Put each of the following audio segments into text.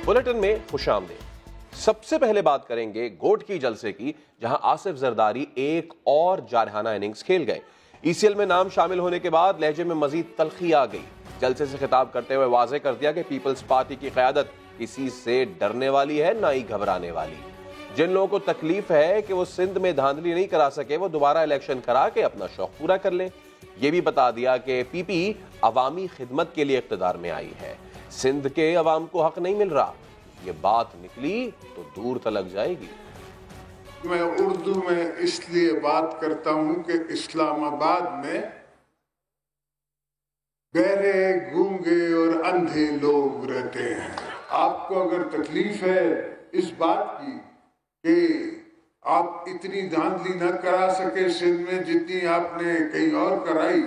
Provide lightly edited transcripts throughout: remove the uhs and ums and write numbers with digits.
Bulletin में खुश आमदीद। सबसे पहले बात करेंगे गोट की जलसे की, जहां आसिफ जरदारी एक और जारहाना इनिंग्स खेल गए। ईसीएल में नाम शामिल होने के बाद लहजे में मजीद तलखी आ गई। जलसे से खिताब करते हुए वाज़ेह कर दिया कि पीपल्स पार्टी की क़यादत किसी से डरने वाली है, ना ही घबराने वाली। जिन लोगों को तकलीफ है कि वो सिंध में धांधली नहीं करा सके, वो दोबारा इलेक्शन करा के अपना शौक पूरा कर ले। ये भी बता दिया कि पीपी अवामी खिदमत के लिए इख्तिदार में आई है, सिंध के अवाम को हक नहीं मिल रहा। ये बात निकली तो दूर तलक जाएगी। मैं उर्दू में इसलिए बात करता हूं कि इस्लामाबाद में बहरे, गूंगे और अंधे लोग रहते हैं। आपको अगर तकलीफ है इस बात की कि आप इतनी धांधली न करा सके सिंध में जितनी आपने कहीं और कराई,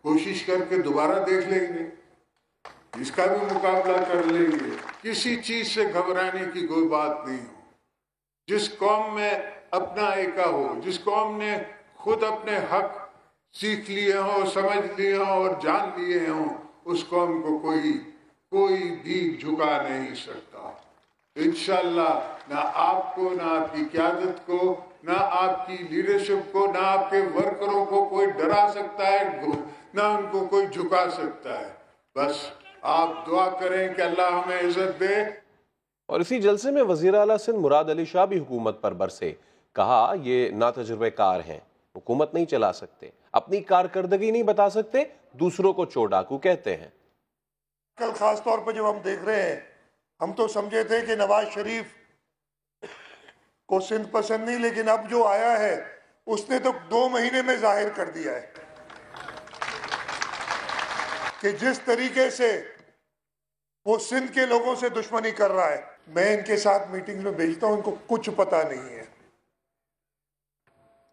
कोशिश करके दोबारा देख लेंगे, इसका भी मुकाबला कर लेंगे। किसी चीज से घबराने की कोई बात नहीं हो। जिस कौम में अपना एका हो, जिस कौम ने खुद अपने हक सीख लिए हों, समझ लिए हों और जान लिए हों, उस कौम को कोई भी झुका नहीं सकता। इंशाअल्लाह ना आपको, ना आपकी क़यादत को, ना आपकी लीडरशिप को, ना आपके वर्करों को कोई डरा सकता है, ना उनको कोई झुका सकता है। बस आप दुआ करें कि अल्लाह हमें इज्जत दे। और इसी जलसे में वज़ीर आला सिंध मुराद अली शाह भी हुकूमत पर बरसे। कहा ये नातजुर्बेकार हैं, हुकूमत नहीं चला सकते, अपनी कारकर्दगी नहीं बता सकते, दूसरों को चोर डाकू कहते हैं। कल खास तौर पर जब हम देख रहे हैं, हम तो समझे थे कि नवाज शरीफ को सिंध पसंद नहीं, लेकिन अब जो आया है उसने तो 2 महीने में जाहिर कर दिया है कि जिस तरीके से वो सिंध के लोगों से दुश्मनी कर रहा है। मैं इनके साथ मीटिंग में भेजता हूं, इनको कुछ पता नहीं है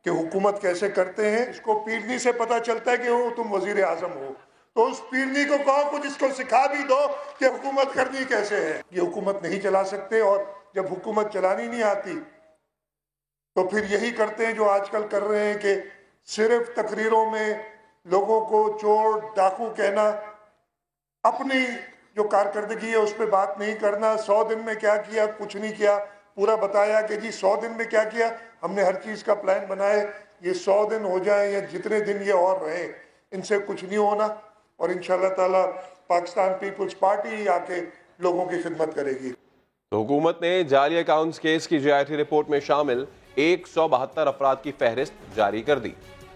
कि हुकूमत कैसे करते हैं। इसको पीरनी से पता चलता है कि वो तुम वजीर आजम हो, तो उस पीरनी को कहो कुछ इसको सिखा भी दो कि हुकूमत करनी कैसे है। ये हुकूमत नहीं चला सकते, और जब हुकूमत चलानी नहीं आती तो फिर यही करते हैं जो आजकल कर रहे हैं कि सिर्फ तकरीरों में लोगों को चोर डाकू कहना, अपनी जो कारकर्दगी है उस पर बात नहीं करना। 100 दिन में क्या किया, कुछ नहीं किया। पूरा बताया कि जी 100 दिन में क्या किया, हमने हर चीज़ का प्लान बनाए, ये 100 दिन हो जाए या जितने दिन ये और रहे, इनसे कुछ नहीं होना। और इंशाअल्लाह ताला पाकिस्तान पीपल्स पार्टी आके लोगों की खिदमत करेगी। तो हुकूमत ने जाली अकाउंट्स केस की JIT रिपोर्ट में शामिल 172 अफराद की फहरिस्त जारी कर दी।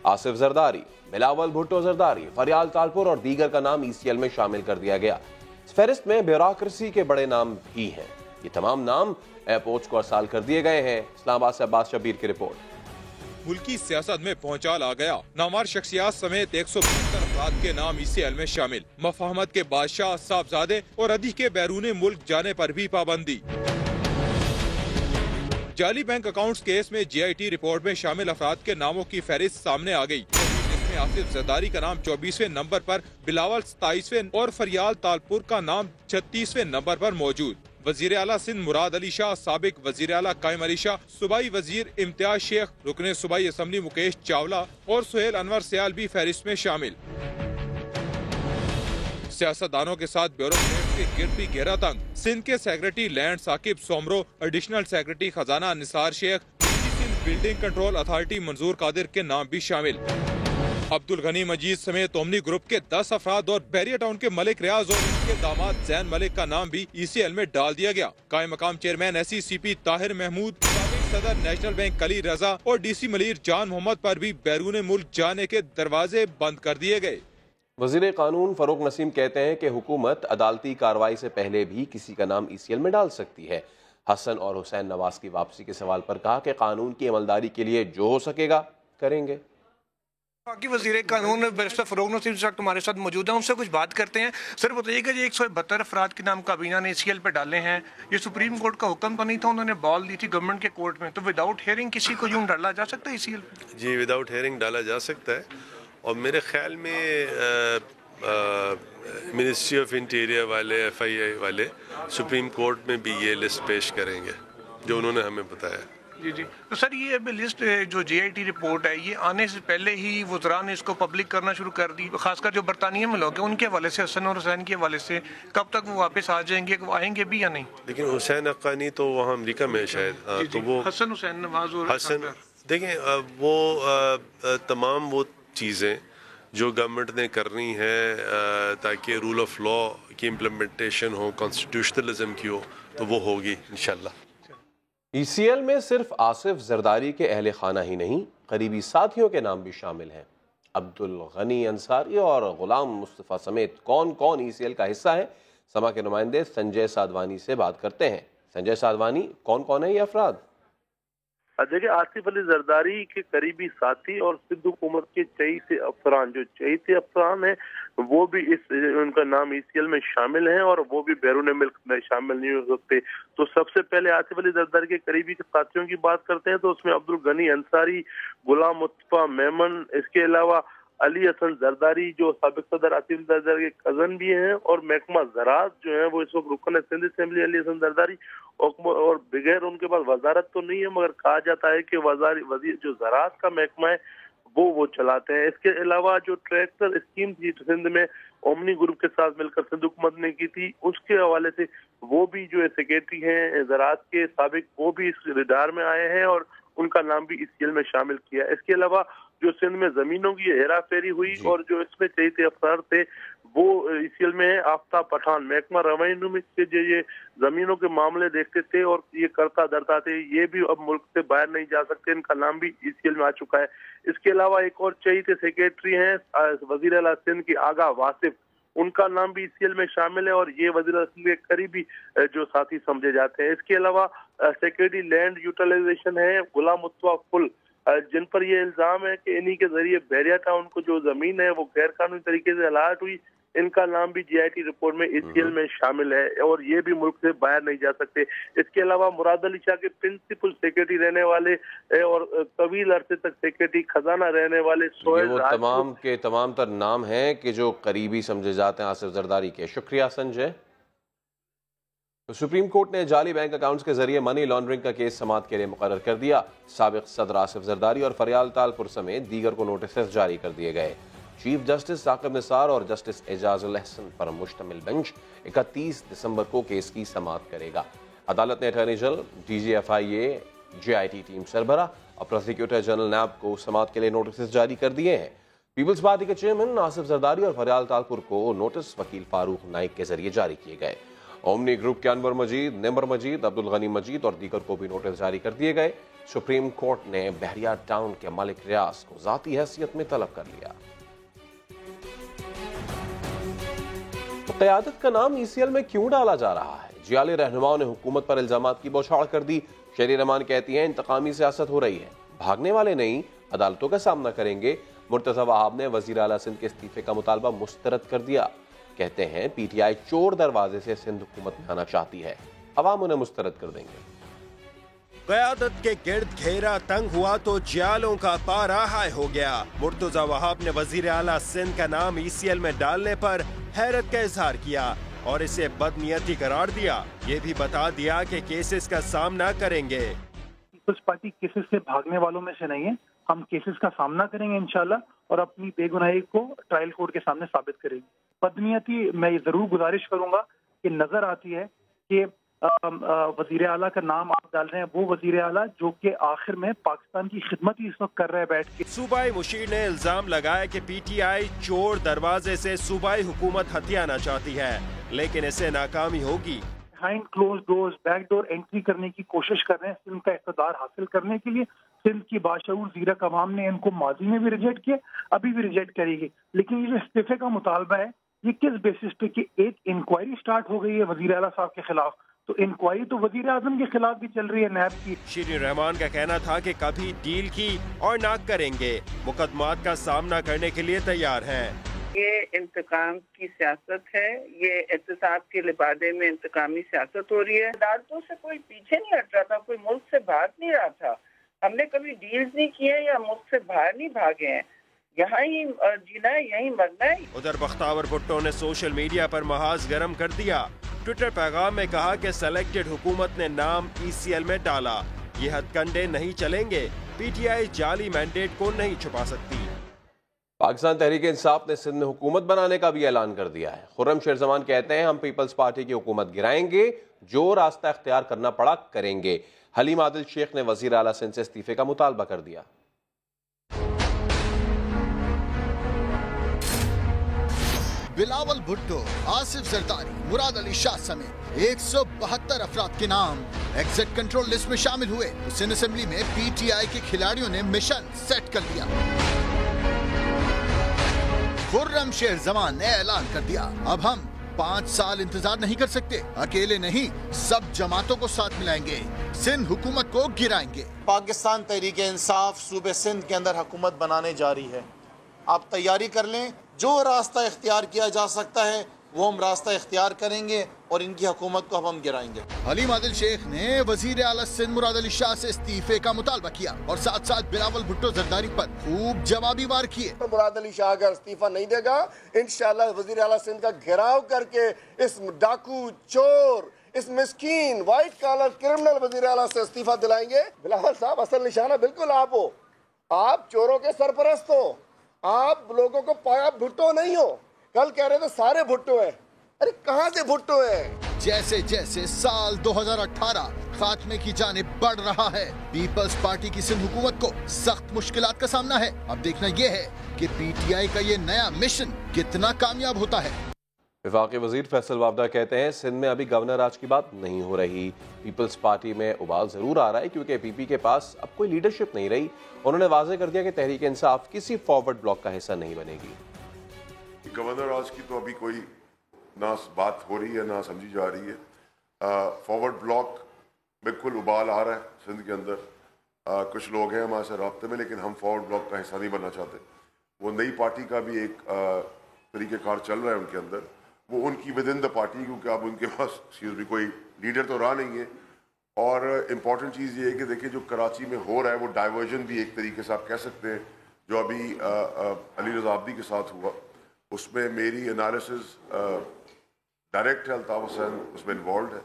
आसिफ जरदारी, बिलावल भुट्टो जरदारी, फरियाल तालपुर और दीगर का नाम ECL में शामिल कर दिया गया। इस फहरिस्त में ब्यूरोक्रेसी के बड़े नाम भी हैं। ये तमाम नाम एयरपोर्ट्स को अरसाल कर दिए गए हैं। इस्लामाबाद से अब्बास शबीर की रिपोर्ट। मुल्की सियासत में भौचाल आ गया। नामवर शख्सियात समेत 172 अफराद के नाम ECL में शामिल। मफाहमत के बादशाह, साहबजादे और अदी के बैरून मुल्क जाने पर भी पाबंदी। जाली बैंक अकाउंट्स केस में JIT रिपोर्ट में शामिल अफराद के नामों की फहरिस्त सामने आ गई, जिसमें आसिफ जरदारी का नाम 24वें नंबर पर, बिलावल 27वें और फरियाल तालपुर का नाम 36वें नंबर पर मौजूद। वजीर आला सिंध मुराद अली शाह, साबिक वजीर आला कायम अली शाह, सूबाई वजीर इम्तियाज शेख, रुकने सूबाई असम्बली मुकेश चावला और सुहेल अनवर सयाल भी फहरिस्त में शामिल। सियासतदानों के साथ ब्यूरोक्रेट के गिर्द भी गहरा तंग। सिंध के secretary land Saqib Soomro, additional secretary खजाना Nisar Shaikh, Sindh building control authority Manzoor Qadir के नाम भी शामिल। अब्दुल गनी मजीद समेत ओमनी ग्रुप के 10 अफराद और बैरिया टाउन के मलिक रियाज और उनके दामाद जैन मलिक का नाम भी ECL में डाल दिया गया। कायम मकाम चेयरमैन SECP ताहिर महमूद, सदर नेशनल बैंक कली रजा और DC मलीर जान मोहम्मद पर भी बैरून मुल्क जाने के दरवाजे बंद कर दिए गए। वजीर कानून फरूक नसीम कहते हैं कि हुकूमत अदालती कार्रवाई से पहले भी किसी का नाम ECL में डाल सकती है। हसन और हुसैन नवाज की वापसी के सवाल पर कहा कि कानून की अमलदारी के लिए जो हो सकेगा करेंगे। बाकी वज़ीर कानून बैरिस्टर फरूक नसीम साहब हमारे साथ मौजूद हैं, उनसे कुछ बात करते हैं। सर बताइएगा जी, 172 अफराद के नाम काबीना ने ECL पे डाले हैं, ये सुप्रीम कोर्ट का हुक्म तो नहीं था, उन्होंने बॉल दी थी गवर्नमेंट के कोर्ट में, तो विदाउट हेयरिंग किसी को यूं डाला जा सकता है ECL? जी विदाउट हेयरिंग डाला जा सकता है, और मेरे ख्याल में मिनिस्ट्री ऑफ इंटीरियर वाले, FIA वाले सुप्रीम कोर्ट में भी ये लिस्ट पेश करेंगे जो उन्होंने हमें बताया। جی جی تو سر یہ ابھی لسٹ جو JIT رپورٹ ہے یہ آنے سے پہلے ہی وزراء نے اس کو پبلک کرنا شروع کر دی، خاص کر جو برطانیہ میں لوگ ہیں ان کے حوالے سے، حسن اور حسین کے حوالے سے، کب تک وہ واپس آ جائیں گے، وہ آئیں گے بھی یا نہیں؟ لیکن حسین حقانی تو وہاں امریکہ میں شاید، تو وہ حسن حسین نواز اور حسن، دیکھیں وہ تمام وہ چیزیں جو گورنمنٹ نے کرنی ہے تاکہ رول آف لا کی امپلیمنٹیشن ہو، کانسٹیٹیوشنلزم کی ہو، تو وہ ہوگی انشاءاللہ۔ ECL میں صرف آصف زرداری کے اہل خانہ ہی نہیں، قریبی ساتھیوں کے نام بھی شامل ہیں۔ عبدالغنی انصاری اور غلام مصطفیٰ سمیت کون کون ECL کا حصہ ہے، سما کے نمائندے سنجے سادھوانی سے بات کرتے ہیں۔ سنجے سادھوانی، کون کون ہیں یہ افراد؟ دیکھیں، آصف علی زرداری کے قریبی ساتھی اور سندھ حکومت کے چہیتے افسران، جو چہیتے افسران ہیں وہ بھی ان کا نام ECL میں شامل ہیں، اور وہ بھی بیرون ملک میں شامل نہیں ہو سکتے۔ تو سب سے پہلے آصف علی زرداری کے قریبی ساتھیوں کی بات کرتے ہیں، تو اس میں عبدالغنی انصاری، غلام مصطفیٰ میمن، اس کے علاوہ علی حسن زرداری جو سابق صدر آصف علی زرداری کے کزن بھی ہیں، اور محکمہ زراعت جو ہے وہ اس وقت رکن ہے سندھ اسمبلی علی حسن زرداری، اور بغیر ان کے پاس وزارت تو نہیں ہے، مگر کہا جاتا ہے کہ وزیر جو زراعت کا محکمہ ہے وہ چلاتے ہیں۔ اس کے علاوہ جو ٹریکٹر اسکیم تھی سندھ میں اومنی گروپ کے ساتھ مل کر سندھ حکومت نے کی تھی، اس کے حوالے سے وہ بھی جو سیکریٹری ہیں زراعت کے سابق، وہ بھی اس ردار میں آئے ہیں اور ان کا نام بھی ECL میں شامل کیا۔ اس کے علاوہ جو سندھ میں زمینوں کی ہیرا پھیری ہوئی اور جو اس میں چہیتے افسر تھے وہ ECL میں ہیں۔ آفتاب پٹھان محکمہ ریونیو میں جو یہ زمینوں کے معاملے دیکھتے تھے اور یہ کرتا درتا تھے، یہ بھی اب ملک سے باہر نہیں جا سکتے، ان کا نام بھی ECL میں آ چکا ہے۔ اس کے علاوہ ایک اور چہیتے سیکریٹری ہیں وزیر اعلیٰ سندھ کی آغا واصف، ان کا نام بھی ECL میں شامل ہے، اور یہ وزیر اعظم کے قریبی جو ساتھی سمجھے جاتے ہیں۔ اس کے علاوہ سیکریٹری لینڈ یوٹیلائزیشن ہے غلام مصطفیٰ فل، جن پر یہ الزام ہے کہ انہی کے ذریعے بحریہ ٹاؤن کو جو زمین ہے وہ غیر قانونی طریقے سے الاٹ ہوئی، ان کا نام بھی JIT رپورٹ میں ECL میں شامل ہے، اور یہ بھی ملک سے باہر نہیں جا سکتے۔ اس کے علاوہ مراد علی شاہ کے پرنسپل سیکریٹری رہنے والے اور طویل عرصے تک سیکریٹری خزانہ رہنے والے سہیل، وہ تمام کے تمام تر نام ہیں کہ جو قریبی سمجھے جاتے ہیں آصف زرداری کے۔ شکریہ سنجے۔ سپریم کورٹ نے جعلی بینک اکاؤنٹس کے ذریعے منی لانڈرنگ کا کیس سماعت کے لیے مقرر کر دیا۔ سابق صدر آصف زرداری اور فریال تالپور سمیت دیگر کو نوٹسز جاری کر دیے گئے۔ چیف جسٹس ثاقب نثار اور جسٹس اعجاز الحسن پر مشتمل بینچ 31 دسمبر کو کیس کی سماعت کرے گا۔ عدالت نے attorney general, DG FIA، JIT team سربراہ اور پروسیکیوٹر جنرل نیب کو سماعت کے لیے نوٹسز جاری کر دیے ہیں۔ پیپلز پارٹی کے چیئرمین آصف زرداری اور فریال تالپور کو نوٹس وکیل فاروق نائک کے ذریعے جاری کیے گئے۔ اومنی گروپ کے انور مجید، نمر مجید، عبدالغنی مجید اور دیگر کو بھی نوٹس جاری کر دیے گئے۔ سپریم کورٹ نے بحریہ ٹاؤن کے ملک ریاض کو ذاتی حیثیت میں طلب کر لیا۔ قیادت کا نام ECL میں کیوں ڈالا جا رہا ہے؟ جعلی رہنماؤں نے حکومت پر الزامات کی بوچھاڑ کر دی۔ شہری رحمان کہتی ہیں انتقامی سیاست ہو رہی ہے، بھاگنے والے نہیں، عدالتوں کا سامنا کریں گے۔ مرتضی وہاب نے وزیر اعلیٰ سندھ کے استعفے کا مطالبہ مسترد کر دیا۔ کہتے ہیں PTI چور دروازے سے سندھ حکومت میں آنا چاہتی ہے، عوام انہیں مسترد کر دیں گے۔ قیادت کے گرد گھیرا تنگ ہوا تو جیالوں کا پارا ہائی ہو گیا۔ مرتضی وہاب نے وزیر اعلیٰ سندھ کا نام ECL میں ڈالنے پر حیرت کا اظہار کیا اور اسے بدنیتی قرار دیا۔ یہ بھی بتا دیا کہ کیسز کا سامنا کریں گے۔ پیپلز پارٹی کیسز سے بھاگنے والوں میں سے نہیں ہے، ہم کیسز کا سامنا کریں گے انشاءاللہ، اور اپنی بے گناہی کو ٹرائل کورٹ کے سامنے ثابت کریں گے۔ بدنیتی میں یہ ضرور گزارش کروں گا کہ نظر آتی ہے کہ وزیر اعلیٰ کا نام آپ ڈال رہے ہیں، وہ وزیر اعلیٰ جو کہ آخر میں پاکستان کی خدمت ہی اس وقت کر رہے ہیں بیٹھ کے۔ صوبائی مشیر نے الزام لگایا کہ PTI چور دروازے سے صوبائی حکومت ہتھیانا چاہتی ہے، لیکن اسے ناکامی ہوگی۔ Behind closed doors back door entry کرنے کی کوشش کر رہے ہیں سندھ کا اقتدار حاصل کرنے کے لیے۔ سندھ کی باشعور زیرک عوام نے ان کو ماضی میں بھی ریجیکٹ کیا، ابھی بھی ریجیکٹ کرے گی، لیکن یہ جو استعفے کا مطالبہ ہے یہ کس بیسس پہ کہ ایک انکوائری سٹارٹ ہو گئی ہے وزیر اعلیٰ صاحب کے خلاف، تو انکوائری تو وزیر اعظم کے خلاف بھی چل رہی ہے نیب کی۔ شیرین رحمان کا کہنا تھا کہ کبھی ڈیل کی اور نہ کریں گے، مقدمات کا سامنا کرنے کے لیے تیار ہیں۔ یہ انتقام کی سیاست ہے، یہ احتساب کے لبادے میں انتقامی سیاست ہو رہی ہے۔ عدالتوں سے کوئی پیچھے نہیں ہٹ رہا تھا، کوئی ملک سے بھاگ نہیں رہا تھا، ہم نے کبھی ڈیلز نہیں کیے یا ملک سے باہر نہیں بھاگے ہیں، یہاں ہی جینا ہے، یہیں مرنا ہے۔ ادھر بختیار بھٹو نے سوشل میڈیا پر محاذ گرم کر دیا۔ ٹویٹر پیغام میں کہا کہ سلیکٹڈ حکومت نے نام ECL میں ڈالا، ये हथकंडे नहीं चलेंगे। पीटीआई जाली मैंडेट को नहीं छुपा सकती। पाकिस्तान तहरीक इंसाफ ने सिंध में हुकूमत बनाने का भी ऐलान कर दिया है। खुर्रम शेर जमान कहते हैं हम पीपल्स पार्टी की हुकूमत गिराएंगे, जो रास्ता इख्तियार करना पड़ा करेंगे। हलीम आदिल शेख ने वजीर आला सिंध से इस्तीफे का मुतालबा कर दिया। बिलावल भुट्टो, आसिफ जरदारी, मुराद अली शाह समेत 172 अफराद के नाम एग्जिट कंट्रोल लिस्ट में शामिल हुए। सिंध असेंबली में पीटीआई के खिलाड़ियों ने मिशन सेट कर लिया। खुर्रम शेर जमान ने ऐलान कर दिया अब हम 5 साल इंतजार नहीं कर सकते, अकेले नहीं सब जमातों को साथ मिलाएंगे, सिंध हुकूमत को गिराएंगे। पाकिस्तान तहरीक इंसाफ सूबे सिंध के अंदर हुकूमत बनाने जा रही है। आप तैयारी कर लें, जो रास्ता इख्तियार किया जा सकता है वो हम रास्ता इख्तियार करेंगे और इनकी हुकूमत को हम गिराएंगे। हलीम आदिल शेख ने वजीर आला सिंध मुराद अली शाह से इस्तीफे का मुतालबा किया और साथ साथ बिलावल भुट्टो जरदारी पर खूब जवाबी वार किए। मुराद अली शाह अगर इस्तीफा नहीं देगा, इंशाअल्लाह वजीर आला सिंध का घेराव करके इस डाकू, चोर, इस मिस्कीन व्हाइट कॉलर क्रिमिनल वजीर आला से इस्तीफा दिलाएंगे। बिलावल साहब असल निशाना बिल्कुल आप हो, आप चोरों के सरपरस्त हो, आप लोगों को पाया भुट्टो नहीं हो। कल कह रहे थे सारे भुट्टो हैं, अरे कहां से भुट्टो हैं? जैसे जैसे साल 2018 खात्मे की जानिब बढ़ रहा है, पीपल्स पार्टी की सिंध हुकूमत को सख्त मुश्किलात का सामना है। अब देखना यह है कि पीटीआई का ये नया मिशन कितना कामयाब होता है। वफाकी वजीर फैसल वाबदा कहते हैं सिंध में अभी गवर्नर राज की बात नहीं हो रही। पीपल्स पार्टी में उबाल जरूर आ रहा है क्योंकि पीपी के पास अब कोई लीडरशिप नहीं रही। उन्होंने वाज़ेह कर दिया कि तहरीक इंसाफ किसी फॉरवर्ड ब्लॉक का हिस्सा नहीं बनेगी। गवर्नर राज की तो अभी कोई ना बात हो रही है ना समझी जा रही है। फॉरवर्ड ब्लॉक बिल्कुल उबाल आ रहा है सिंध के अंदर। कुछ लोग हैं हमारे से राब्ते में, लेकिन हम फॉरवर्ड ब्लॉक का हिस्सा नहीं बनना चाहते। वो नई पार्टी का भी एक तरीक़ेकार चल रहा है उनके अंदर, वो उनकी विद इन द पार्टी, क्योंकि अब उनके पास भी कोई लीडर तो रहा नहीं है। और इम्पॉर्टेंट चीज़ ये है कि देखिए जो कराची में हो रहा है वो डाइवर्जन भी एक तरीके से आप कह सकते हैं, जो अभी अली रज़ा आब्दी के साथ हुआ, उसमें मेरी एनालिसिस डायरेक्ट है, अल्ताफ़ हुसैन उसमें इन्वॉल्व है।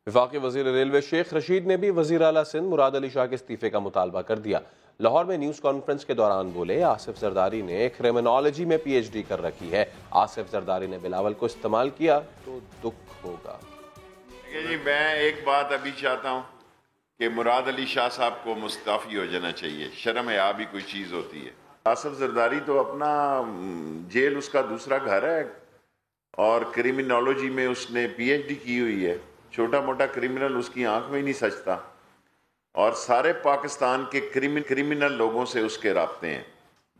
वफाकी वज़ीर रेलवे शेख रशीद ने भी वज़ीर आला सिंध मुराद अली शाह के इस्तीफे का मुतालबा कर दिया। लाहौर में न्यूज़ कॉन्फ्रेंस के दौरान बोले आसिफ जरदारी ने क्रिमिनोलॉजी में PhD कर रखी है। आसिफ जरदारी ने बिलावल को इस्तेमाल किया तो दुख होगा। जी मैं एक बात अभी चाहता हूँ कि मुराद अली शाह साहब को मुस्ताफ़ी हो जाना चाहिए। शर्म है भी कोई चीज़ होती है। आसिफ जरदारी तो अपना जेल उसका दूसरा घर है और क्रिमिनोलॉजी में उसने PhD की हुई है। छोटा मोटा क्रिमिनल उसकी आंख में ही नहीं सचता और सारे पाकिस्तान के क्रिमिनल लोगों से उसके राब्ते हैं।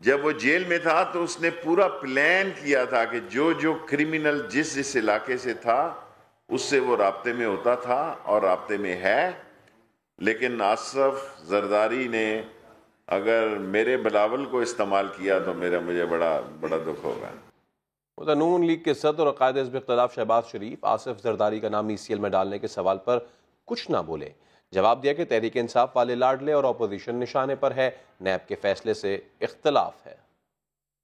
जब वो जेल में था तो उसने पूरा प्लान किया था कि जो जो क्रिमिनल जिस इलाके से था उससे वो राब्ते में होता था और राब्ते में है। लेकिन आसिफ जरदारी ने अगर मेरे बिलावल को इस्तेमाल किया तो मुझे बड़ा दुख होगा। उधर नून लीग के सदर और कायदे हिज़्ब इख्तिलाफ शहबाज शरीफ आसिफ जरदारी का नाम ECL में डालने के सवाल पर कुछ ना बोले। जवाब दिया कि तहरीक इंसाफ वाले लाडले और अपोजिशन निशाने पर है, नैब के फैसले से इख्तिलाफ है।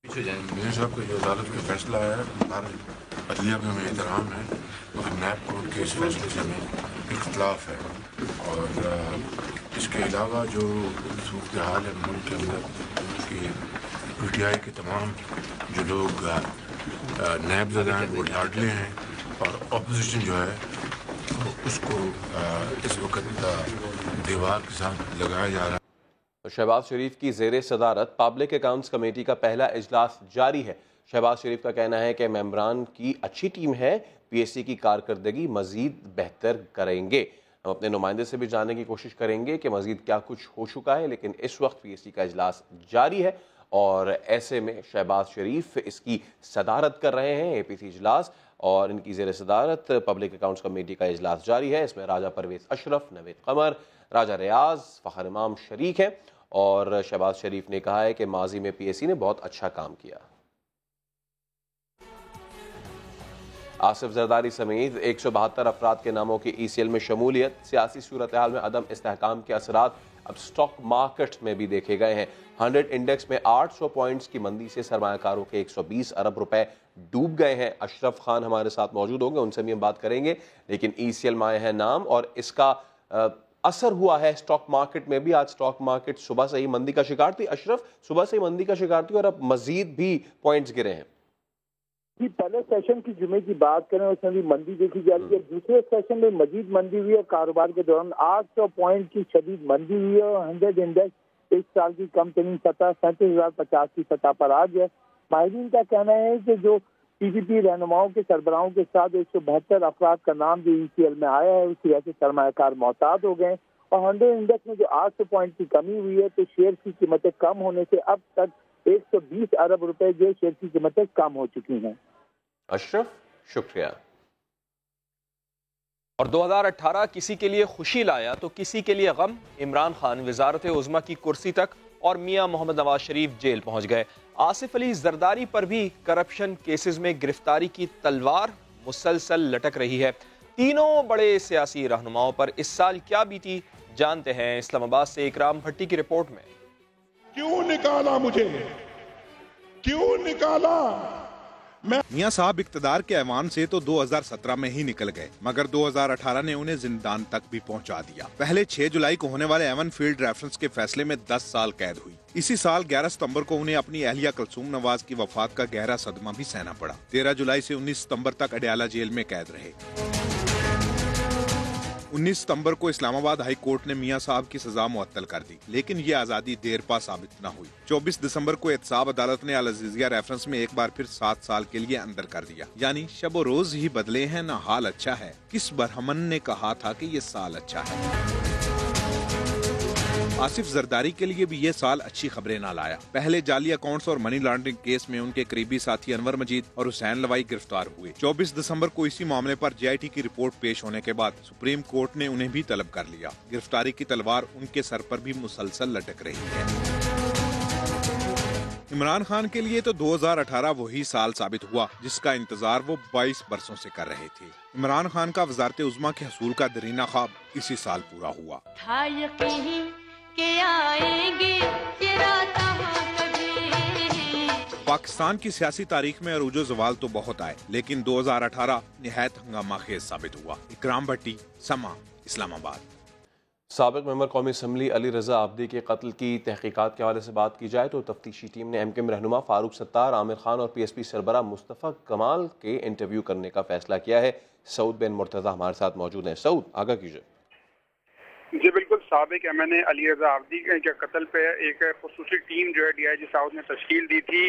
साहब का जो अदालत का फैसला है अदलिया में हमें एहतराम है और नैब कोर्ट के इस फैसले से हमें इख्तिलाफ है। और इसके अलावा जो सूरत हाल है मुल्क के अंदर कि PTI के तमाम जो लोग नैब ज़दा हैं वो लाडले हैं और अपोजिशन जो है उसको इस वक्त दीवार के साथ लगाया जा रहा है। शहबाज शरीफ की ज़ेरे सदारत पब्लिक अकाउंट्स कमेटी का पहला इजलास जारी है। शहबाज शरीफ का कहना है कि मेंबरान की अच्छी टीम है, PSC की कारकर्दगी मजीद बेहतर करेंगे। हम अपने नुमाइंदे से भी जानने की कोशिश करेंगे कि मजीद क्या कुछ हो चुका है, लेकिन इस वक्त PSC का इजलास जारी है और ऐसे में शहबाज शरीफ इसकी सदारत कर रहे हैं। APC इजलास और इनकी ज़ेर सदारत पब्लिक अकाउंट्स कमेटी का इजलास जारी है। इसमें राजा परवेज़ अशरफ, नवेद कमर, राजा रियाज, फ़खर इमाम शरीक हैं और शहबाज शरीफ ने कहा है कि माजी में PSC ने बहुत अच्छा काम किया। आसिफ जरदारी समेत 172 अफराद के नामों की ECL में शमूलियत। सियासी सूरत हाल में अदम इस्तेहकाम के असरात अब स्टॉक मार्केट में भी देखे गए हैं। 100 इंडेक्स में 800 पॉइंट्स की मंदी से सरमायाकारों के 120 अरब रुपए डूब गए हैं। अशरफ खान हमारे साथ मौजूद होंगे, उनसे भी हम बात करेंगे। लेकिन ECL में आए हैं नाम और इसका असर हुआ है स्टॉक मार्केट में भी। आज स्टॉक मार्केट सुबह से ही मंदी का शिकार थी। अशरफ, सुबह से ही मंदी का शिकार थी और अब मजीद भी पॉइंट्स गिरे हैं। जी, पहले सेशन की जुमे की बात करें उसमें भी मंदी देखी जा रही है। दूसरे सेशन में मजीद मंदी हुई है। कारोबार के दौरान 800 पॉइंट की शदीद मंदी हुई है और 100 इंडेक्स एक साल की कम तरीन सतह 37,050 की सतह पर आ गया। माहिरीन का कहना है कि जो पीपीपी रहनुमाओं के सरबराहों के साथ 172 अफराद का नाम जो ईसीएल में आया है उसकी वजह से सरमायाकार मोहताज हो गए और 100 इंडेक्स में जो 800 पॉइंट की कमी हुई है तो शेयर की कीमतें कम होने से अब तक 120 अरब रुपए जो शेयर की कीमतें कम हो चुकी हैं। अशरफ, शुक्रिया। और 2018 किसी के लिए खुशी लाया तो किसी के लिए गम। इमरान खान वजारत उज़्मा की कुर्सी तक और मियां मोहम्मद नवाज शरीफ जेल पहुंच गए। आसिफ अली जरदारी पर भी करप्शन केसेस में गिरफ्तारी की तलवार मुसलसल लटक रही है। तीनों बड़े सियासी रहनुमाओं पर इस साल क्या बीती, जानते हैं इस्लामाबाद से इकराम भट्टी की रिपोर्ट में। क्यों निकाला मुझे, क्यों निकाला? मियां साहब इक्तदार के ऐवान से तो 2017 में ही निकल गए, मगर 2018 ने उन्हें जिंदान तक भी पहुंचा दिया। पहले 6 जुलाई को होने वाले एवन फील्ड रेफरेंस के फैसले में 10 साल कैद हुई। इसी साल 11 सितंबर को उन्हें अपनी अहलिया कुलसूम नवाज की वफात का गहरा सदमा भी सहना पड़ा। 13 जुलाई से 19 सितंबर तक अडयाला जेल में कैद रहे। 19 सितंबर को इस्लामाबाद हाई कोर्ट ने मियां साहब की सजा मुअत्तल कर दी, लेकिन ये आजादी देर पा साबित न हुई। 24 दिसंबर को एहतसाब अदालत ने अल अजीजिया रेफरेंस में एक बार फिर 7 साल के लिए अंदर कर दिया। यानी शब रोज ही बदले हैं, ना हाल अच्छा है। किस बरहमन ने कहा था कि ये साल अच्छा है। आसिफ जरदारी के लिए भी ये साल अच्छी खबरें ना लाया। पहले जाली अकाउंट्स और मनी लॉन्ड्रिंग केस में उनके करीबी साथी अनवर मजीद और हुसैन लवाई गिरफ्तार हुए। 24 दिसंबर को इसी मामले पर जेआईटी की रिपोर्ट पेश होने के बाद सुप्रीम कोर्ट ने उन्हें भी तलब कर लिया। गिरफ्तारी की तलवार उनके सर पर भी मुसलसल लटक रही है। इमरान खान के लिए तो 2018 वही साल साबित हुआ जिसका इंतजार वो 22 बरसों से कर रहे थे। इमरान खान का वजारत उज़्मा के हसूल का दरीना ख्वाब इसी साल पूरा हुआ। पाकिस्तान की सियासी तारीख में अरूजो ज़वाल तो बहुत आए, लेकिन 2018 निहायत हंगामा खेज साबित हुआ। इकराम भट्टी, समा, इस्लामाबाद। साबिक मेंबर कौमी असम्बली अली रजा आब्दी के कत्ल की तहकीकात के हवाले से बात की जाए तो तफ्तीशी टीम ने एमकेएम रहनुमा फारूक सत्तार, आमिर खान और पीएसपी सरबरा मुस्तफ़ा कमाल के इंटरव्यू करने का फैसला किया है। सऊद बिन मुर्तज़ा हमारे साथ मौजूद हैं। सऊद, आगाह कीजिए। जी बिल्कुल, साबिक एमएनए अली रजा आब्दी के कत्ल पे एक खुसूसी टीम जो है डीआईजी साउथ ने तश्कील दी थी।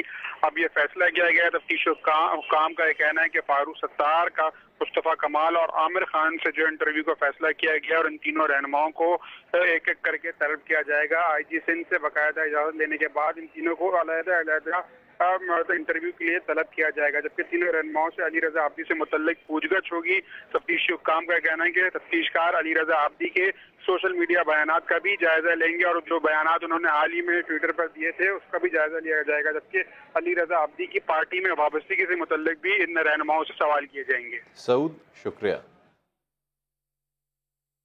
अब ये फैसला किया गया। तफ्तीश हुक्काम का यह कहना है कि फारूक सत्तार का, मुस्तफ़ा कमाल और आमिर खान से जो इंटरव्यू का फैसला किया गया और इन तीनों रहनुमाओं को एक एक करके तलब किया जाएगा। आईजी सिंध से बाकायदा इजाजत लेने के बाद इन तीनों को अलग-अलग इंटरव्यू के लिए तलब किया जाएगा, जबकि तीनों रहनुमाओं से अली रजा आब्दी से मुतल्लिक पूछगछ होगी। तफ्तीशी हुक्काम का कहना है कि तफ्तीशकार अली रजा आब्दी के सोशल मीडिया बयानात का भी जायजा लेंगे और जो बयानात उन्होंने हाल ही में ट्विटर पर दिए थे उसका भी जायजा लिया जाएगा, जबकि अली रजा आब्दी की पार्टी में वाबस्तगी से मुतल्लिक भी इन रहनुमाओं से सवाल किए जाएंगे। सऊद, शुक्रिया।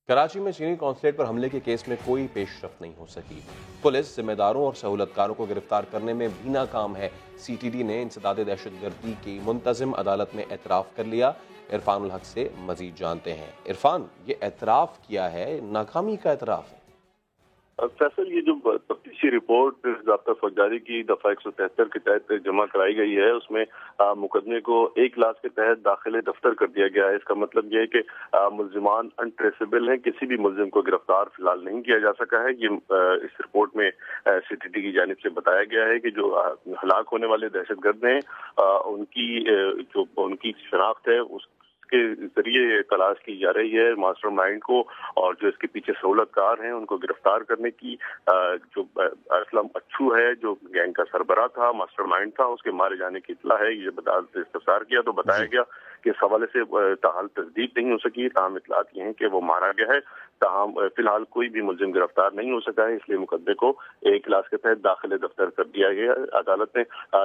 कराची में चीनी कॉन्सुलेट पर हमले के केस में कोई पेशरफ्त नहीं हो सकी। पुलिस जिम्मेदारों और सहूलतकारों को गिरफ्तार करने में भी नाकाम है। सीटीडी ने इंसदाद दहशतगर्दी की मुंतज़िम अदालत में एतराफ़ कर लिया। इरफान उल हक से मजीद जानते हैं। इरफान, ये एतराफ़ किया है, नाकामी का एतराफ़ है? फैसल, ये जो तफ्तीशी रिपोर्ट ज़ाब्ता फौजदारी की दफ़ा 173 के तहत जमा कराई गई है उसमें मुकदमे को 1 क्लास के तहत दाखिले दफ्तर कर दिया गया है। इसका मतलब ये है कि मुल्जिमान अनट्रेसेबल हैं, किसी भी मुल्जिम को गिरफ्तार फिलहाल नहीं किया जा सका है। ये इस रिपोर्ट में सीटीडी की जानिब से बताया गया है कि जो हलाक होने वाले दहशतगर्द हैं उनकी शनाख्त है के जरिए तलाश की जा रही है मास्टरमाइंड को, और जो इसके पीछे सहूलतकार हैं उनको गिरफ्तार करने की। जो असलम अच्छू है जो गैंग का सरबरा था, मास्टरमाइंड था, उसके मारे जाने की इत्तला है। ये अदालत से इस्तफसार किया तो बताया गया कि इस हवाले से ताहाल तस्दीक नहीं हो सकी। ताहम इतलात ये हैं कि वो मारा गया है। ताहम फिलहाल कोई भी मुल्जिम गिरफ्तार नहीं हो सका है, इसलिए मुकदमे को 1 क्लास के तहत दाखिले दफ्तर कर दिया गया। अदालत ने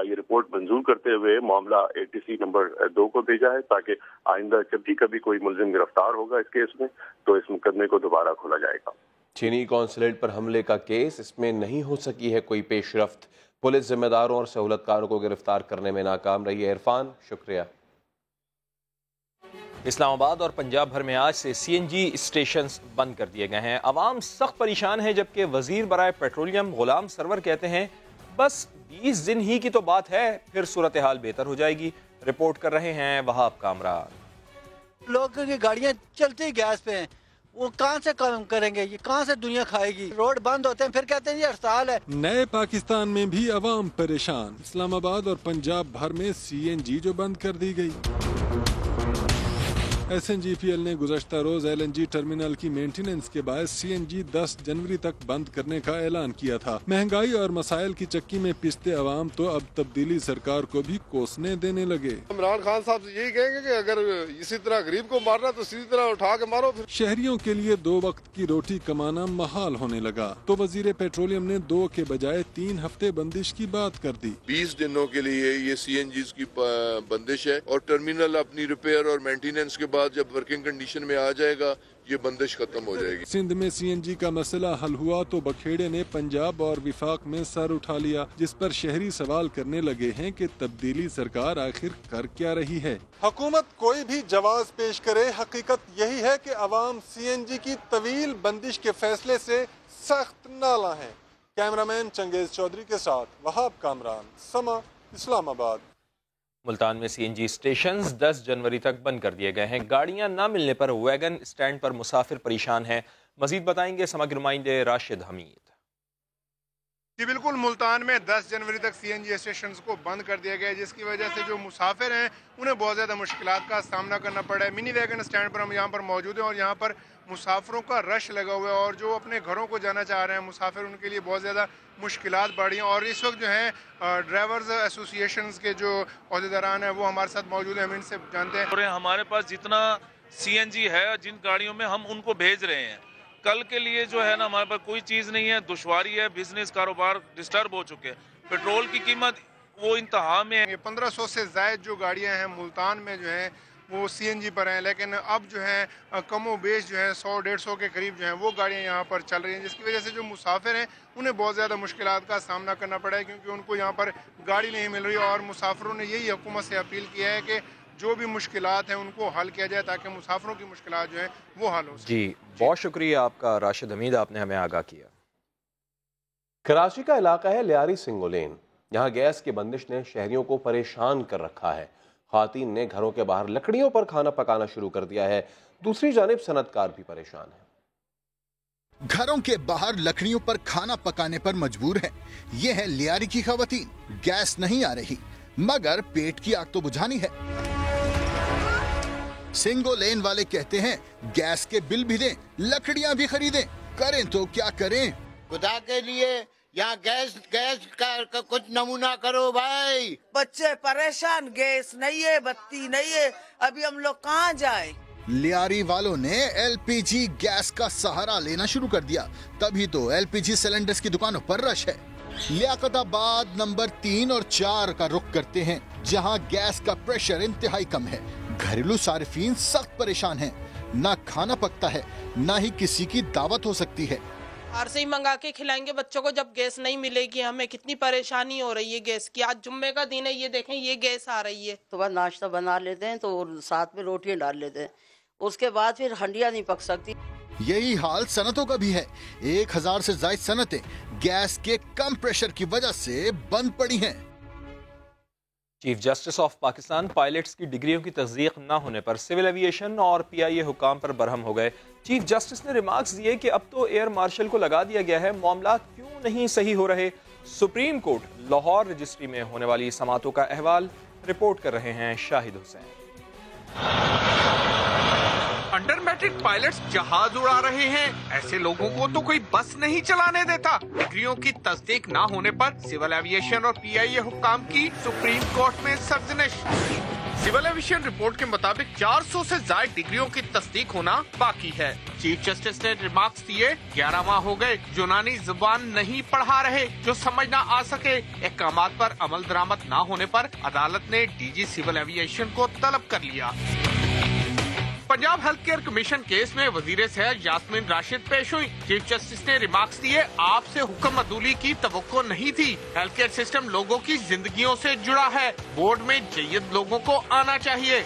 ये रिपोर्ट मंजूर करते हुए मामला ATC नंबर 2 को भेजा है ताकि आइंदा जब भी कभी कोई मुल्जिम गिरफ्तार होगा इस केस में तो इस मुकदमे को दोबारा खोला जाएगा। चीनी कॉन्सुलेट पर हमले का केस, इसमें नहीं हो सकी है कोई पेशरफ्त। पुलिस जिम्मेदारों और सहूलतकारों को गिरफ्तार करने में नाकाम रही है। इरफान, शुक्रिया। اسلام آباد اور پنجاب بھر میں آج سے CNG اسٹیشنز بند کر دیے گئے ہیں. عوام سخت پریشان ہے، جبکہ وزیر برائے پیٹرولیم غلام سرور کہتے ہیں بس 20 دن ہی کی تو بات ہے، پھر صورتحال بہتر ہو جائے گی. رپورٹ کر رہے ہیں وہاب کامران. لوگ کی گاڑیاں چلتی گیس پہ ہیں، وہ کہاں سے کام کریں گے؟ یہ کہاں سے دنیا کھائے گی؟ روڈ بند ہوتے ہیں پھر کہتے ہیں یہ ہڑتال ہے. نئے پاکستان میں بھی عوام پریشان. اسلام آباد اور پنجاب بھر میں CNG جو بند کر دی گئی. SNGPL نے گزشتہ روز LNG ٹرمینل کی مینٹیننس کے باعث CNG 10 جنوری تک بند کرنے کا اعلان کیا تھا. مہنگائی اور مسائل کی چکی میں پستے عوام تو اب تبدیلی سرکار کو بھی کوسنے دینے لگے. عمران خان صاحب سے یہی کہیں گے کہ اگر اسی طرح غریب کو مارنا تو اسی طرح اٹھا کے مارو. شہریوں کے لیے 2 وقت کی روٹی کمانا محال ہونے لگا تو وزیر پیٹرولیم نے 2 کے بجائے 3 ہفتے بندش کی بات کر دی. 20 دنوں کے لیے یہ CNGs کی بندش ہے اور ٹرمینل اپنی ریپیئر اور مینٹیننس کے بعد جب ورکنگ کنڈیشن میں آ جائے گا یہ بندش ختم ہو جائے گی. سندھ میں CNG کا مسئلہ حل ہوا تو بکھیڑے نے پنجاب اور وفاق میں سر اٹھا لیا، جس پر شہری سوال کرنے لگے ہیں کہ تبدیلی سرکار آخر کر کیا رہی ہے. حکومت کوئی بھی جواز پیش کرے، حقیقت یہی ہے کہ عوام CNG کی طویل بندش کے فیصلے سے سخت نالاں ہیں. کیمرامین چنگیز چودھری کے ساتھ وہاب کامران، سما، اسلام آباد. ملتان میں CNG اسٹیشنز 10 جنوری تک بند کر دیے گئے ہیں. گاڑیاں نہ ملنے پر ویگن اسٹینڈ پر مسافر پریشان ہیں. مزید بتائیں گے سماج نمائندے راشد حمید. جی بالکل، ملتان میں 10 جنوری تک CNG اسٹیشنز کو بند کر دیا گیا ہے، جس کی وجہ سے جو مسافر ہیں انہیں بہت زیادہ مشکلات کا سامنا کرنا پڑا ہے. منی ویگن اسٹینڈ پر ہم یہاں پر موجود ہیں اور یہاں پر مسافروں کا رش لگا ہوا ہے اور جو اپنے گھروں کو جانا چاہ رہے ہیں مسافر، ان کے لیے بہت زیادہ مشکلات بڑھی ہیں. اور اس وقت جو ہیں ڈرائیورز ایسوسیشنز کے جو عہدیداران ہیں وہ ہمارے ساتھ موجود ہیں، ہم ان سے جانتے ہیں. اور ہمارے پاس جتنا CNG ہے، جن گاڑیوں میں ہم ان کو بھیج رہے ہیں، کل کے لیے جو ہے نا ہمارے پاس کوئی چیز نہیں ہے، دشواری ہے، بزنس کاروبار ڈسٹرب ہو چکے ہیں. پیٹرول کی قیمت وہ انتہا میں ہے. 1500 سے زائد جو گاڑیاں ہیں ملتان میں جو ہیں وہ CNG پر ہیں، لیکن اب جو ہے کم و بیش جو ہے 100-150 کے قریب جو ہیں وہ گاڑیاں یہاں پر چل رہی ہیں، جس کی وجہ سے جو مسافر ہیں انہیں بہت زیادہ مشکلات کا سامنا کرنا پڑا ہے، کیونکہ ان کو یہاں پر گاڑی نہیں مل رہی. اور مسافروں نے یہی حکومت سے اپیل کیا ہے کہ جو بھی مشکلات ہیں ان کو حل کیا جائے تاکہ مسافروں کی مشکلات جو ہیں وہ حل ہو سکیں. جی بہت شکریہ آپ کا راشد حمید، آپ نے ہمیں آگاہ کیا. کراچی کا علاقہ ہے لیاری سنگو لین. یہاں گیس کی بندش نے شہریوں کو پریشان کر رکھا ہے. خواتین نے گھروں کے باہر لکڑیوں پر کھانا پکانا شروع کر دیا ہے. دوسری جانب صنعت کار بھی پریشان ہے. گھروں کے باہر لکڑیوں پر کھانا پکانے پر مجبور ہے. یہ ہے لیاری کی خواتین. گیس نہیں آ رہی مگر پیٹ کی آگ تو بجھانی ہے. سنگو لین والے کہتے ہیں گیس کے بل بھی دیں، لکڑیاں بھی خریدیں، کریں تو کیا کریں. خدا کے لیے یہاں گیس کا کچھ نمونہ کرو بھائی. بچے پریشان، گیس نہیں ہے، بتی نہیں ہے، ابھی ہم لوگ کہاں جائیں. لیاری والوں نے LPG گیس کا سہارا لینا شروع کر دیا. تبھی تو LPG سلنڈرز کی دکانوں پر رش ہے. لیاقت آباد نمبر 3 اور 4 کا رخ کرتے ہیں، جہاں گیس کا پریشر انتہائی کم ہے. گھریلو صارفین سخت پریشان ہیں. نہ کھانا پکتا ہے، نہ ہی کسی کی دعوت ہو سکتی ہے. باہر سے ہی منگا کے کھلائیں گے بچوں کو جب گیس نہیں ملے گی. ہمیں کتنی پریشانی ہو رہی ہے گیس کی. آج جمعے کا دن ہے، یہ دیکھیں یہ گیس آ رہی ہے. صبح ناشتہ بنا لیتے ہیں تو ساتھ میں روٹیاں ڈال لیتے ہیں، اس کے بعد پھر ہنڈیاں نہیں پک سکتی. یہی حال صنعتوں کا بھی ہے. 1000 سے زائد صنعتیں گیس کے کم پریشر کی وجہ سے بند پڑی ہیں. Chief justice of Pakistan pilots کی ڈگریوں کی تصدیق نہ ہونے پر سول ایویشن اور PIA حکام پر برہم ہو گئے. چیف جسٹس نے ریمارکس دیے کہ اب تو ایئر مارشل کو لگا دیا گیا ہے، معاملات کیوں نہیں صحیح ہو رہے. سپریم کورٹ لاہور رجسٹری میں ہونے والی سماعتوں کا احوال رپورٹ کر رہے ہیں شاہد حسین. انڈر میٹرک پائلٹس جہاز اڑا رہے ہیں، ایسے لوگوں کو تو کوئی بس نہیں چلانے دیتا. ڈگریوں کی تصدیق نہ ہونے پر سول ایویشن اور PIA حکام کی سپریم کورٹ میں سرزنش. سول ایویشن رپورٹ کے مطابق 400 سے زائد ڈگریوں کی تصدیق ہونا باقی ہے. چیف جسٹس نے ریمارکس دیے 11 ماہ ہو گئے یونانی زبان نہیں پڑھا رہے جو سمجھ نہ آ سکے. احکامات پر عمل درآمد نہ ہونے پر عدالت نے DG سول ایویشن کو طلب کر لیا. Punjab health care commission case میں وزیر صحت یاسمین راشد پیش ہوئی. چیف جسٹس نے ریمارکس دیے آپ سے حکم عدولی کی توقع نہیں تھی. ہیلتھ کیئر سسٹم لوگوں کی زندگیوں سے جڑا ہے، بورڈ میں جید لوگوں کو آنا چاہیے.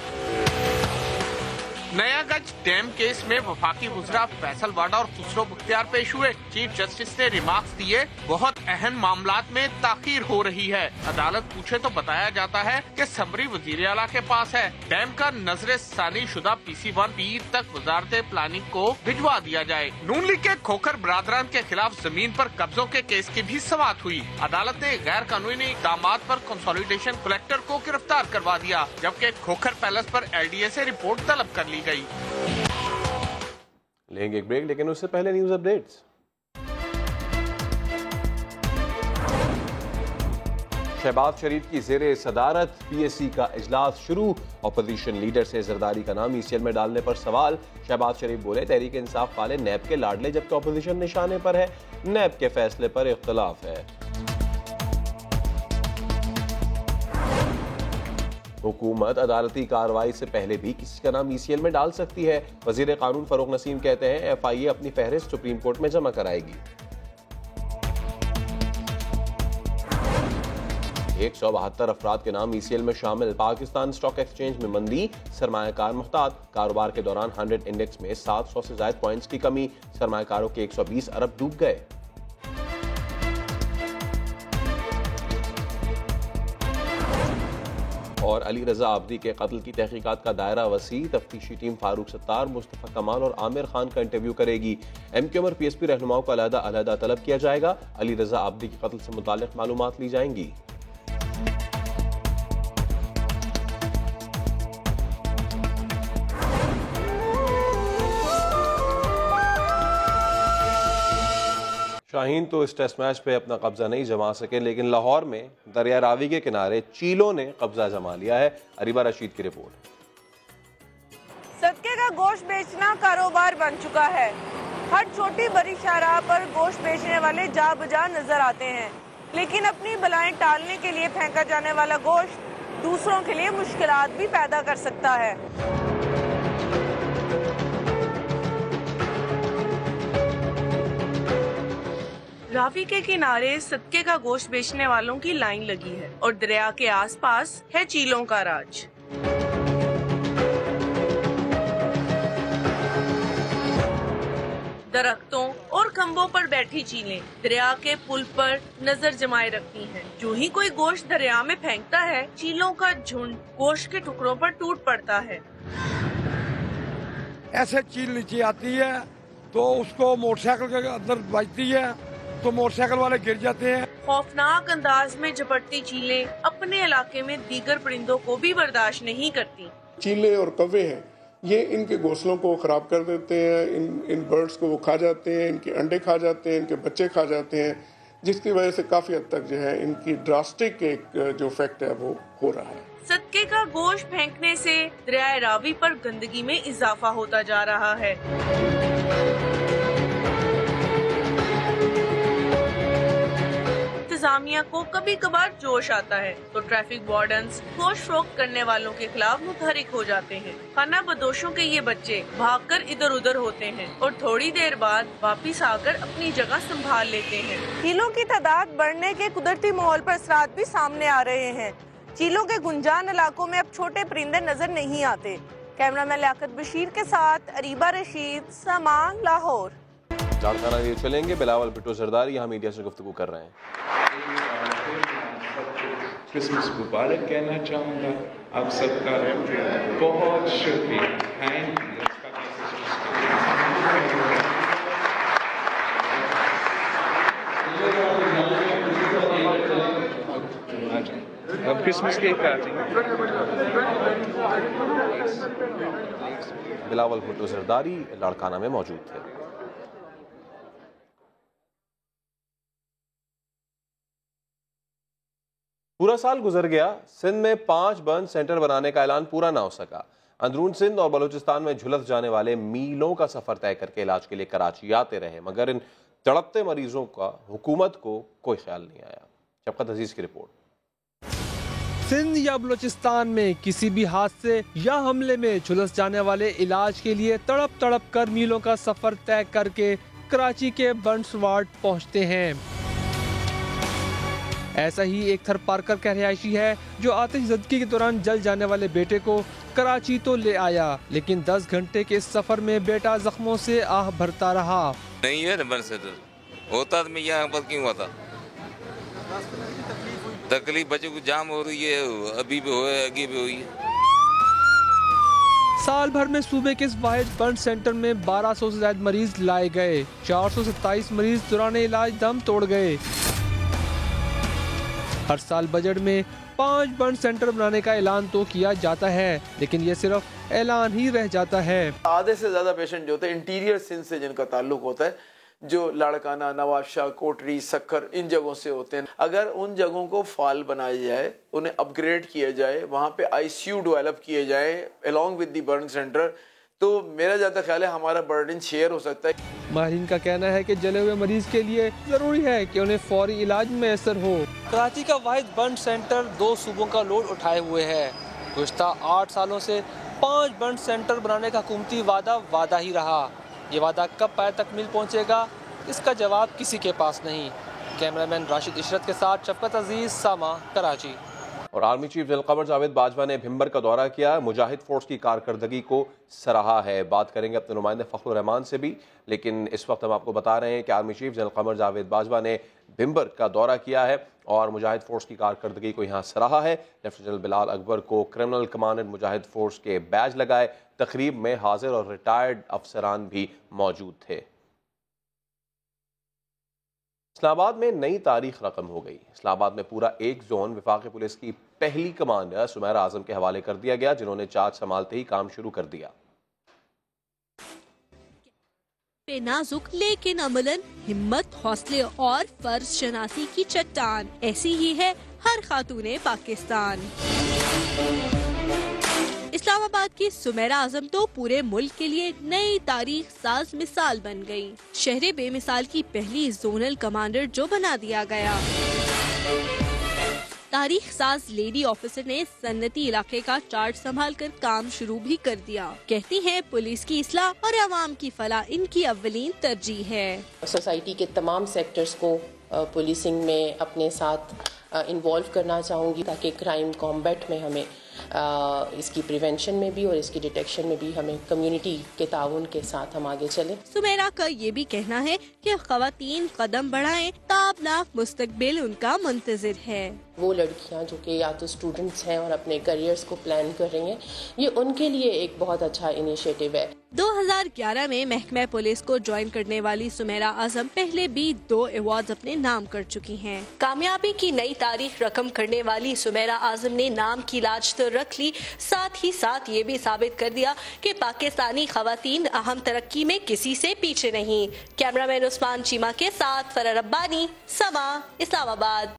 नया गंज डैम केस में वफाकी वज़रा फैसल वाडा और खुसरो मुख्तियार पेश हुए। चीफ जस्टिस ने रिमार्क्स दिए, बहुत अहम मामलात में ताखीर हो रही है। अदालत पूछे तो बताया जाता है कि समरी वजीर आला के पास है। डैम का नजर सानी शुदा PC1 पीर तक वजारत प्लानिंग को भिजवा दिया जाए। नून लीग के खोखर बरादरान के खिलाफ जमीन पर कब्जों के केस की भी समाअत हुई। अदालत ने गैर कानूनी इक़दामात पर कंसोलिडेशन कलेक्टर को गिरफ्तार करवा दिया, जबकि खोखर पैलेस पर LDA से रिपोर्ट तलब कर ली गई। लेंगे एक ब्रेक, लेकिन उससे पहले न्यूज अपडेट्स। शहबाज शरीफ की ज़ेरे सदारत PSC का इजलास शुरू। अपोजिशन लीडर से जरदारी का नाम ECL में डालने पर सवाल। शहबाज शरीफ बोले, तहरीक इंसाफ वाले नैब के लाडले, जबकि अपोजिशन निशाने पर है। नैब के फैसले पर इख्तलाफ है। हुकूमत अदालती कार्रवाई से पहले भी किसी का नाम ECL में डाल सकती है। वजीर कानून फरूक नसीम कहते हैं, FIA अपनी फहरिस्त सुप्रीम कोर्ट में जमा कराएगी। 172 अफराद के नाम ECL में शामिल। पाकिस्तान स्टॉक एक्सचेंज में मंदी, सरमायाकार मुहतात। कारोबार के दौरान 100 इंडेक्स में 700 से ज्यादा पॉइंट्स की कमी। सरमायाकारों के 120 अरब डूब गए। और अली रजा आबदी के कत्ल की तहकीकात का दायरा वसी। तफ्तीशी टीम फारूक सत्तार, मुस्तफा कमाल और आमिर खान का इंटरव्यू करेगी। MQM और PSP रहनुमाओं को अलहदा तलब किया जाएगा। अली रजा आबदी के कत्ल से मुताल्लिक मालूमात ली जाएंगी। शाहीन तो इस टेस्ट मैच पे अपना कब्जा नहीं जमा सके, लेकिन लाहौर में दरिया रावी के किनारे चीलों ने कब्जा जमा लिया है। अरीबा रशीद की रिपोर्ट। सदके का गोश्त बेचना कारोबार बन चुका है। हर छोटी बड़ी शाहराह पर गोश्त बेचने वाले जा बजा नजर आते हैं, लेकिन अपनी बलाएं टालने के लिए फेंका जाने वाला गोश्त दूसरों के लिए मुश्किलात भी पैदा कर सकता है। रावी के किनारे सदके का गोश्त बेचने वालों की लाइन लगी है और दरिया के आसपास है चीलों का राज। दरख्तों और खंभों पर बैठी चीलें दरिया के पुल पर नजर जमाए रखती हैं। जो ही कोई गोश्त दरिया में फेंकता है, चीलों का झुंड गोश्त के टुकड़ों पर टूट पड़ता है। ऐसे चील नीचे आती है तो उसको मोटरसाइकिल के अंदर बजती है तो मोटरसाइकिल वाले गिर जाते हैं। खौफनाक अंदाज में झपटती चीलें अपने इलाके में दीगर परिंदों को भी बर्दाश्त नहीं करती। चीले और कौवे हैं, ये इनके घोंसलों को खराब कर देते हैं। इन बर्ड्स को वो खा जाते हैं, इनके अंडे खा जाते हैं, इनके बच्चे खा जाते हैं, जिसकी वजह से काफी हद तक जो है इनकी ड्रास्टिक एक जो इफेक्ट है वो हो रहा है। सदके का गोश्त फेंकने से दरिया रावी पर गंदगी में इजाफा होता जा रहा है। इंतजामिया को कभी कभार जोश आता है तो ट्रैफिक वार्डन्स गोश्त फरोख्त करने वालों के खिलाफ मुतहरिक हो जाते हैं। खाना बदोशों के ये बच्चे भागकर इधर उधर होते हैं और थोड़ी देर बाद वापिस आकर अपनी जगह संभाल लेते हैं। चीलों की तादाद बढ़ने के कुदरती माहौल पर असरात भी सामने आ रहे हैं। चीलों के गुंजान इलाकों में अब छोटे परिंदे नजर नहीं आते। कैमरामैन लियाकत बशीर के साथ अरीबा रशीद, सामान, लाहौर। लाड़काना ये चलेंगे। बिलावल भुट्टो जरदारी यहाँ मीडिया से गुफ्तगू कर रहे हैं। क्रिसमस मुबारक कहना चाहूँगा। आप सबका बहुत शुक्रिया। Thank you. अब क्रिसमस केक काटेंगे। बिलावल भुट्टो जरदारी लाड़काना में मौजूद थे। पूरा साल गुजर गया, सिंध में 5 बर्न सेंटर बनाने का ऐलान पूरा ना हो सका। अंदरून सिंध और बलूचिस्तान में झुलस जाने वाले मीलों का सफर तय करके इलाज के लिए कराची आते रहे, मगर इन तड़पते मरीजों का हुकूमत को कोई ख्याल नहीं आया। शफकत अजीज की रिपोर्ट। सिंध या बलूचिस्तान में किसी भी हादसे या हमले में झुलस जाने वाले इलाज के लिए तड़प कर मीलों का सफर तय करके कराची के बर्न्स वार्ड पहुँचते हैं। ऐसा ही एक थर पारकर का रिहायशी है जो आतिशज़दगी के दौरान जल जाने वाले बेटे को کراچی تو لے آیا لیکن 10 گھنٹے کے سفر میں بیٹا زخموں سے آہ بھرتا رہا۔ نہیں ہے برن سینٹر ہوتا تو میں یہاں پر کیوں ہوتا؟ تکلیف بچوں کو جام ہو رہی ہے، ابھی بھی ہوئے آگے بھی ہوئی ہے۔ سال بھر میں صوبے کے اس واحد برن سینٹر میں 1200 سے زائد مریض لائے گئے، 427 مریض دوران علاج دم توڑ گئے۔ ہر سال بجٹ میں 5 برن سینٹر بنانے کا اعلان تو کیا جاتا ہے لیکن یہ صرف اعلان ہی رہ جاتا ہے۔ آدھے سے زیادہ پیشنٹ جو ہوتے ہیں انٹیریئر سندھ سے جن کا تعلق ہوتا ہے، جو لاڑکانہ، نواز شاہ، کوٹری، سکھر، ان جگہوں سے ہوتے ہیں، اگر ان جگہوں کو فعال بنایا جائے، انہیں اپ گریڈ کیا جائے، وہاں پہ آئی سی یو ڈیولپ کیے جائیں along with the burn centre, تو میرا جاتا خیال ہے ہمارا برڈن شیئر ہو سکتا ہے۔ ماہرین کا کہنا ہے کہ جلے ہوئے مریض کے لیے ضروری ہے کہ انہیں فوری علاج میسر ہو۔ کراچی کا واحد برن سینٹر 2 صوبوں کا لوڈ اٹھائے ہوئے ہے۔ گزشتہ 8 سالوں سے 5 برن سینٹر بنانے کا حکومتی وعدہ ہی رہا۔ یہ وعدہ کب پائے تکمیل پہنچے گا، اس کا جواب کسی کے پاس نہیں۔ کیمرامین راشد عشرت کے ساتھ شفقت عزیز، ساما، کراچی۔ اور آرمی چیف ذی القمر جاوید باجوہ نے بھمبر کا دورہ کیا، مجاہد فورس کی کارکردگی کو سراہا ہے۔ بات کریں گے اپنے نمائندے فخر الرحمان سے بھی، لیکن اس وقت ہم آپ کو بتا رہے ہیں کہ آرمی چیف ذی القمر جاوید باجوہ نے بھمبر کا دورہ کیا ہے اور مجاہد فورس کی کارکردگی کو یہاں سراہا ہے۔ لیفٹیننٹ جنرل بلال اکبر کو کرمنل کمانڈنٹ مجاہد فورس کے بیج لگائے۔ تقریب میں حاضر اور ریٹائرڈ افسران بھی موجود تھے۔ اسلام آباد میں نئی تاریخ رقم ہو گئی۔ اسلام آباد میں پورا ایک زون وفاقی پولیس کی پہلی کمانڈر سمیرہ اعظم کے حوالے کر دیا گیا، جنہوں نے چارج سنبھالتے ہی کام شروع کر دیا۔ نازک لیکن عملاً ہمت، حوصلے اور فرض شناسی کی چٹان، ایسی ہی ہے ہر خاتون پاکستان۔ اسلام آباد کی سمیرہ اعظم تو پورے ملک کے لیے نئی تاریخ ساز مثال بن گئی۔ شہر بے مثال کی پہلی زونل کمانڈر جو بنا دیا گیا۔ تاریخ ساز لیڈی آفیسر نے صنعتی علاقے کا چارج سنبھال کر کام شروع بھی کر دیا۔ کہتی ہیں پولیس کی اصلاح اور عوام کی فلاح ان کی اولین ترجیح ہے۔ سوسائٹی کے تمام سیکٹرز کو پولیسنگ میں اپنے ساتھ انوالو کرنا چاہوں گی تاکہ کرائم کامبیٹ میں ہمیں اس کی پریونشن میں بھی اور اس کی ڈیٹیکشن میں بھی ہمیں کمیونٹی کے تعاون کے ساتھ ہم آگے چلیں۔ سمیرہ کا یہ بھی کہنا ہے کہ خواتین قدم بڑھائیں، تابناک مستقبل ان کا منتظر ہے۔ وہ لڑکیاں جو کہ یا تو اسٹوڈنٹس ہیں اور اپنے کریئرز کو پلان کر رہی ہیں، یہ ان کے لیے ایک بہت اچھا انیشیٹو ہے۔ 2011 میں محکمہ پولیس کو جوائن کرنے والی سمیرہ اعظم پہلے بھی 2 ایوارڈز اپنے نام کر چکی ہیں۔ کامیابی کی نئی تاریخ رقم کرنے والی سمیرہ اعظم نے نام کی لاج تو رکھ لی، ساتھ ہی ساتھ یہ بھی ثابت کر دیا کہ پاکستانی خواتین اہم ترقی میں کسی سے پیچھے نہیں۔ کیمرہ مین عثمان چیمہ کے ساتھ فرح ربانی، سما، اسلام آباد۔